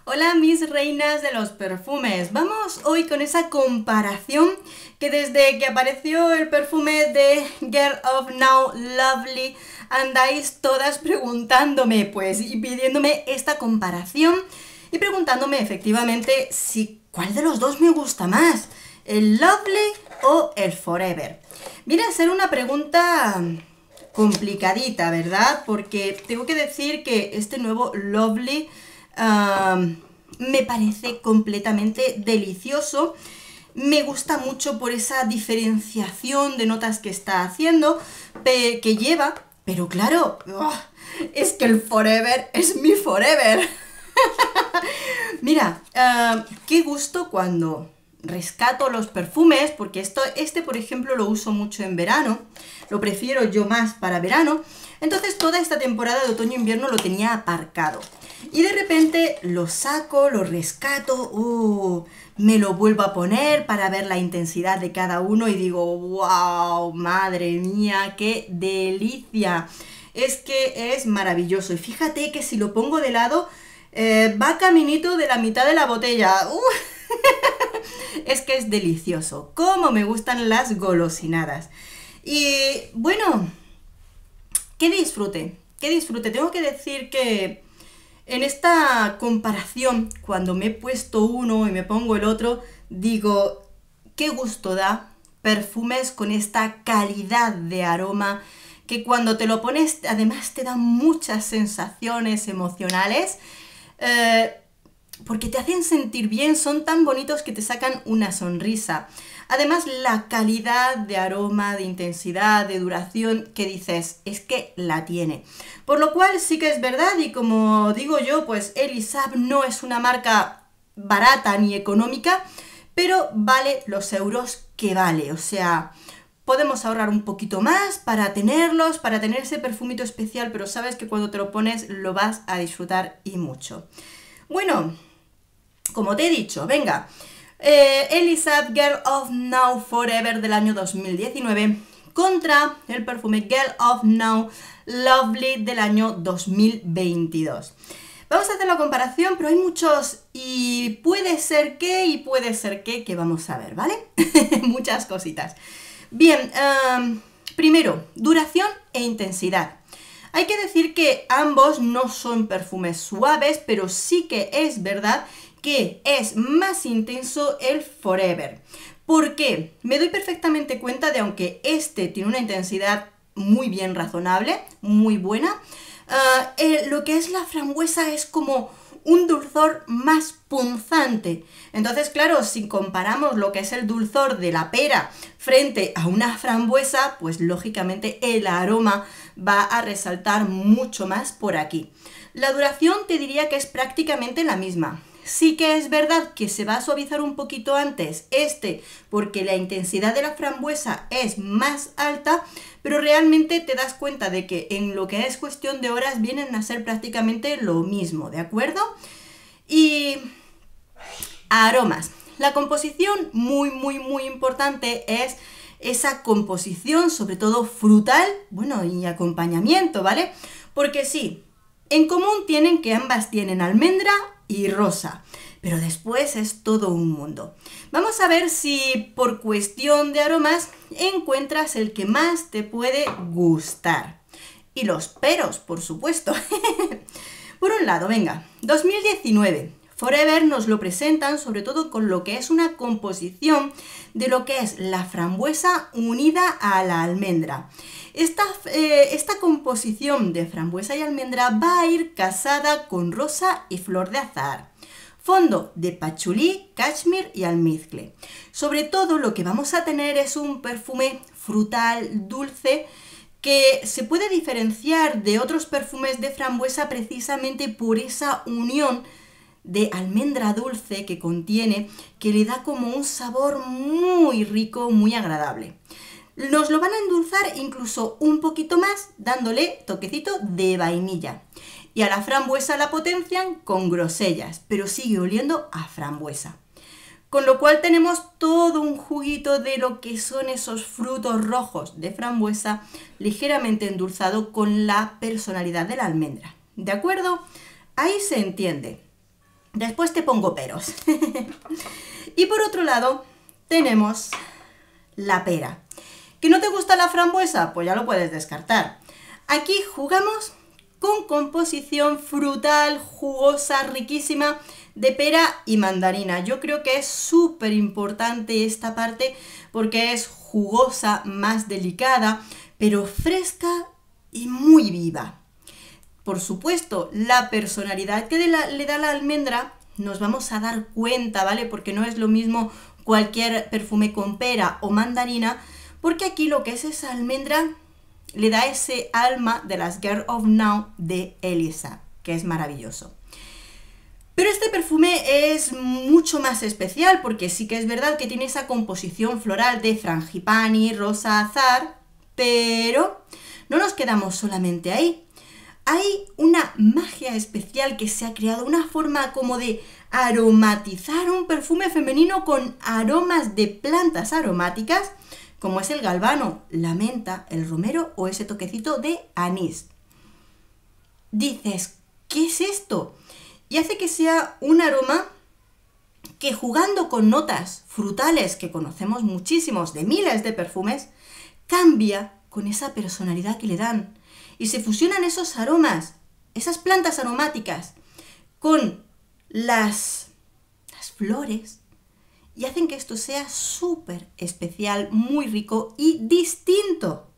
Hola mis reinas de los perfumes, vamos hoy con esa comparación que desde que apareció el perfume de Girl of Now Lovely andáis todas preguntándome pues y pidiéndome esta comparación y preguntándome efectivamente si cuál de los dos me gusta más, el Lovely o el Forever. Viene a ser una pregunta complicadita, ¿verdad? Porque tengo que decir que este nuevo Lovely me parece completamente delicioso. Me gusta mucho por esa diferenciación de notas que está haciendo, que lleva, pero claro, es que el Forever es mi Forever. Mira, qué gusto cuando rescato los perfumes, porque este por ejemplo lo uso mucho en verano, lo prefiero yo más para verano, entonces toda esta temporada de otoño-invierno lo tenía aparcado. Y de repente lo saco, lo rescato, me lo vuelvo a poner para ver la intensidad de cada uno y digo, wow, madre mía, qué delicia. Es que es maravilloso. Y fíjate que si lo pongo de lado, va caminito de la mitad de la botella. Es que es delicioso. Cómo me gustan las golosinadas. Y bueno, qué disfrute, qué disfrute. Tengo que decir que en esta comparación, cuando me he puesto uno y me pongo el otro, digo, qué gusto da perfumes con esta calidad de aroma que cuando te lo pones además te dan muchas sensaciones emocionales, porque te hacen sentir bien, son tan bonitos que te sacan una sonrisa. Además, la calidad de aroma, de intensidad, de duración que dices, es que la tiene. Por lo cual sí que es verdad, y como digo yo, pues Elisab no es una marca barata ni económica, pero vale los euros que vale. O sea, podemos ahorrar un poquito más para tenerlos, para tener ese perfumito especial, pero sabes que cuando te lo pones lo vas a disfrutar y mucho. Bueno, como te he dicho, venga, Elisab Girl of Now Forever del año 2019 contra el perfume Girl of Now Lovely del año 2022. Vamos a hacer la comparación, pero hay muchos y puede ser que vamos a ver, ¿vale? Muchas cositas. Bien, primero, duración e intensidad. Hay que decir que ambos no son perfumes suaves, pero sí que es verdad que es más intenso el Forever. ¿Por qué? Me doy perfectamente cuenta de aunque este tiene una intensidad muy bien razonable, muy buena, lo que es la frambuesa es como un dulzor más punzante. Entonces, claro, si comparamos lo que es el dulzor de la pera frente a una frambuesa, pues lógicamente el aroma va a resaltar mucho más por aquí. La duración te diría que es prácticamente la misma. Sí que es verdad que se va a suavizar un poquito antes porque la intensidad de la frambuesa es más alta, pero realmente te das cuenta de que en lo que es cuestión de horas vienen a ser prácticamente lo mismo, ¿de acuerdo? Y aromas. La composición muy importante es esa composición, sobre todo frutal, bueno, y acompañamiento, ¿vale? Porque sí, en común tienen que ambas tienen almendra y rosa, pero después es todo un mundo. Vamos a ver si por cuestión de aromas encuentras el que más te puede gustar. Y los peros, por supuesto. Por un lado, venga, 2019. Forever nos lo presentan sobre todo con lo que es una composición de lo que es la frambuesa unida a la almendra. Esta composición de frambuesa y almendra va a ir casada con rosa y flor de azahar. Fondo de pachulí, cashmere y almizcle. Sobre todo lo que vamos a tener es un perfume frutal, dulce, que se puede diferenciar de otros perfumes de frambuesa precisamente por esa unión de almendra dulce que contiene, que le da como un sabor muy rico, muy agradable. Nos lo van a endulzar incluso un poquito más, dándole toquecito de vainilla. Y a la frambuesa la potencian con grosellas, pero sigue oliendo a frambuesa. Con lo cual tenemos todo un juguito de lo que son esos frutos rojos de frambuesa ligeramente endulzado con la personalidad de la almendra. ¿De acuerdo? Ahí se entiende. Después te pongo peros. Y por otro lado, tenemos la pera. ¿Que no te gusta la frambuesa? Pues ya lo puedes descartar. Aquí jugamos con composición frutal, jugosa, riquísima, de pera y mandarina. Yo creo que es súper importante esta parte porque es jugosa, más delicada, pero fresca y muy viva. Por supuesto, la personalidad que le da la almendra nos vamos a dar cuenta, ¿vale? Porque no es lo mismo cualquier perfume con pera o mandarina, porque aquí lo que es esa almendra le da ese alma de las Girl of Now de Elisa, que es maravilloso. Pero este perfume es mucho más especial porque sí que es verdad que tiene esa composición floral de frangipani, rosa azar, pero no nos quedamos solamente ahí. Hay una magia especial que se ha creado, una forma como de aromatizar un perfume femenino con aromas de plantas aromáticas, como es el galvano, la menta, el romero o ese toquecito de anís. Dices, ¿qué es esto? Y hace que sea un aroma que jugando con notas frutales que conocemos muchísimos de miles de perfumes, cambia con esa personalidad que le dan. Y se fusionan esos aromas, esas plantas aromáticas, con las flores y hacen que esto sea súper especial, muy rico y distinto.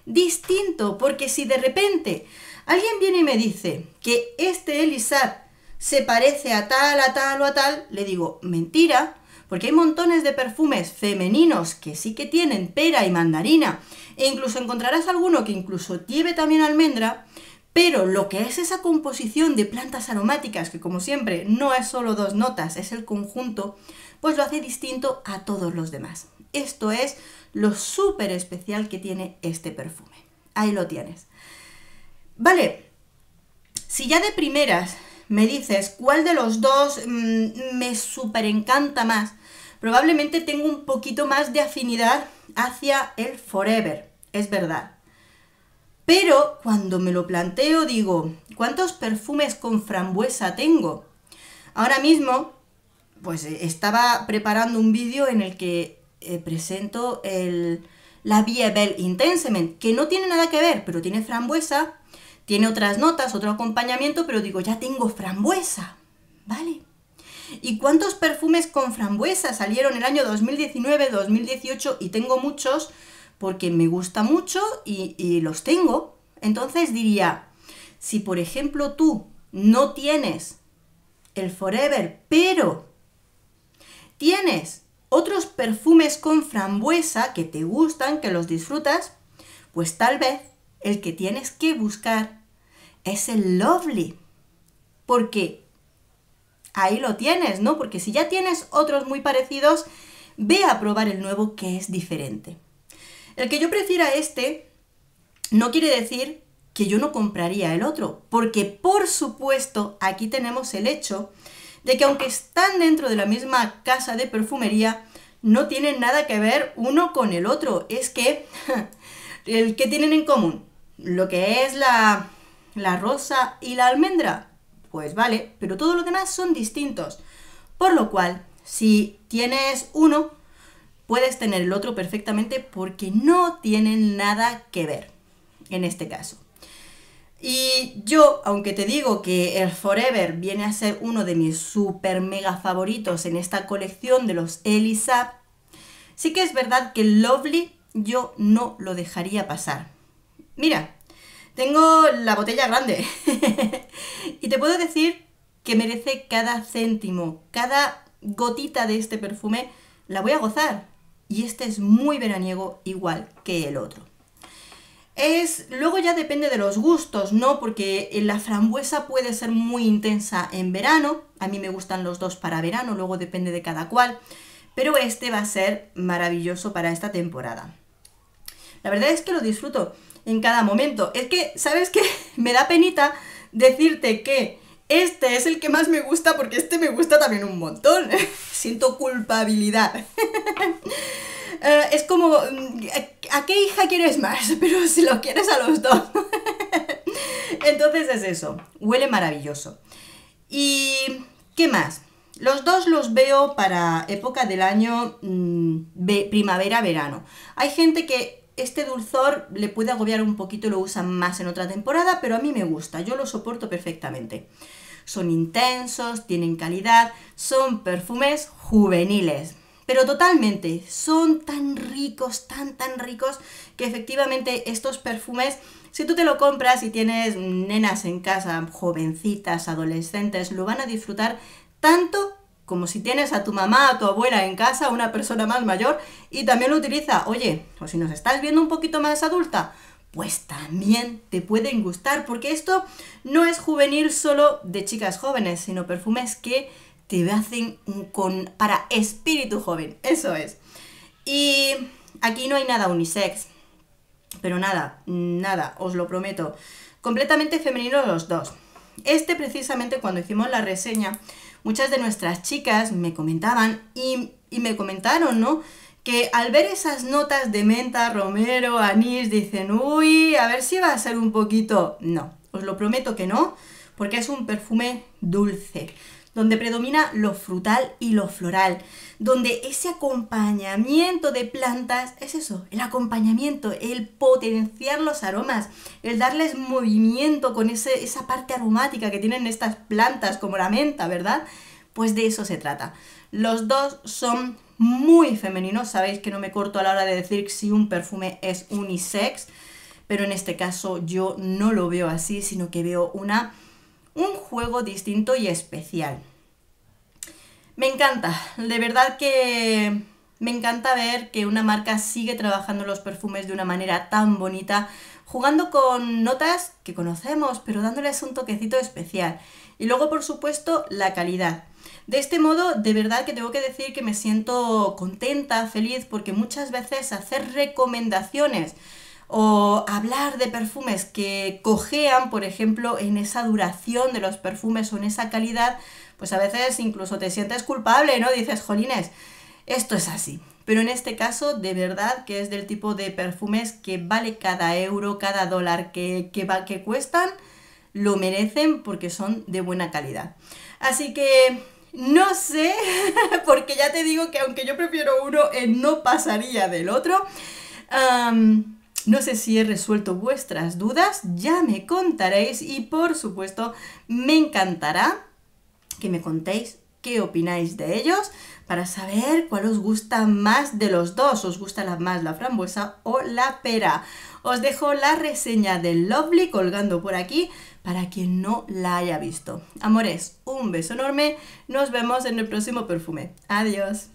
Distinto, porque si de repente alguien viene y me dice que este Elisab se parece a tal, a tal o a tal, le digo, mentira, porque hay montones de perfumes femeninos que sí que tienen pera y mandarina, e incluso encontrarás alguno que incluso lleve también almendra, pero lo que es esa composición de plantas aromáticas, que como siempre no es solo dos notas, es el conjunto, pues lo hace distinto a todos los demás. Esto es lo súper especial que tiene este perfume. Ahí lo tienes. Vale, si ya de primeras me dices cuál de los dos me súper encanta más, probablemente tengo un poquito más de afinidad hacia el Forever, es verdad. Pero cuando me lo planteo digo, ¿cuántos perfumes con frambuesa tengo? Ahora mismo, pues estaba preparando un vídeo en el que presento la Vie Belle Intensement, que no tiene nada que ver, pero tiene frambuesa, tiene otras notas, otro acompañamiento, pero digo, ya tengo frambuesa, ¿vale? ¿Y cuántos perfumes con frambuesa salieron el año 2019, 2018? Y tengo muchos porque me gusta mucho y los tengo. Entonces diría, si por ejemplo tú no tienes el Forever, pero tienes otros perfumes con frambuesa que te gustan, que los disfrutas, pues tal vez el que tienes que buscar es el Lovely. Porque ahí lo tienes, ¿no? Porque si ya tienes otros muy parecidos, ve a probar el nuevo que es diferente. El que yo prefiera este no quiere decir que yo no compraría el otro, porque por supuesto aquí tenemos el hecho de que aunque están dentro de la misma casa de perfumería, no tienen nada que ver uno con el otro. Es que, ¿qué tienen en común? Lo que es la rosa y la almendra, pues vale, pero todo lo demás son distintos. Por lo cual, si tienes uno, puedes tener el otro perfectamente porque no tienen nada que ver en este caso. Y yo, aunque te digo que el Forever viene a ser uno de mis super mega favoritos en esta colección de los Elisab, sí que es verdad que el Lovely yo no lo dejaría pasar. Mira, tengo la botella grande y te puedo decir que merece cada céntimo, cada gotita de este perfume la voy a gozar. Y este es muy veraniego igual que el otro. Luego ya depende de los gustos, ¿no? Porque la frambuesa puede ser muy intensa en verano. A mí me gustan los dos para verano, luego depende de cada cual. Pero este va a ser maravilloso para esta temporada. La verdad es que lo disfruto en cada momento. Es que, ¿sabes qué? Me da penita decirte que este es el que más me gusta porque este me gusta también un montón. Siento culpabilidad. Es como, ¿a qué hija quieres más? Pero si lo quieres a los dos. Entonces es eso, huele maravilloso. Y ¿Qué más? Los dos los veo para época del año primavera-verano. Hay gente que este dulzor le puede agobiar un poquito y lo usan más en otra temporada, pero a mí me gusta, yo lo soporto perfectamente. Son intensos, tienen calidad, son perfumes juveniles. Pero totalmente, son tan ricos, tan ricos, que efectivamente estos perfumes, si tú te lo compras y tienes nenas en casa, jovencitas, adolescentes, lo van a disfrutar tanto como si tienes a tu mamá, a tu abuela en casa, una persona más mayor, y también lo utiliza. Oye, o si nos estás viendo un poquito más adulta, pues también te pueden gustar, porque esto no es juvenil solo de chicas jóvenes, sino perfumes que te hacen para espíritu joven, eso es. Y aquí no hay nada unisex, pero nada, os lo prometo. Completamente femenino los dos. Precisamente cuando hicimos la reseña, muchas de nuestras chicas me comentaban y me comentaron, ¿no?, que al ver esas notas de menta, romero, anís, dicen, uy, a ver si va a ser un poquito... No, os lo prometo que no, porque es un perfume dulce, donde predomina lo frutal y lo floral, donde ese acompañamiento de plantas es eso, el acompañamiento, el potenciar los aromas, el darles movimiento con esa parte aromática que tienen estas plantas, como la menta, ¿verdad? Pues de eso se trata. Los dos son muy femeninos, sabéis que no me corto a la hora de decir si un perfume es unisex, pero en este caso yo no lo veo así, sino que veo un juego distinto y especial. Me encanta, de verdad que me encanta ver que una marca sigue trabajando los perfumes de una manera tan bonita, jugando con notas que conocemos, pero dándoles un toquecito especial. Y luego, por supuesto, la calidad. De este modo, de verdad que tengo que decir que me siento contenta, feliz, porque muchas veces hacer recomendaciones o hablar de perfumes que cojean, por ejemplo, en esa duración de los perfumes o en esa calidad, pues a veces incluso te sientes culpable, ¿no? Dices, jolines, esto es así. Pero en este caso, de verdad que es del tipo de perfumes que vale cada euro, cada dólar que cuestan, lo merecen porque son de buena calidad. Así que no sé, porque ya te digo que aunque yo prefiero uno, no pasaría del otro. No sé si he resuelto vuestras dudas, ya me contaréis y por supuesto me encantará que me contéis qué opináis de ellos para saber cuál os gusta más de los dos. ¿Os gusta más la frambuesa o la pera? Os dejo la reseña del Lovely colgando por aquí para quien no la haya visto. Amores, un beso enorme. Nos vemos en el próximo perfume. Adiós.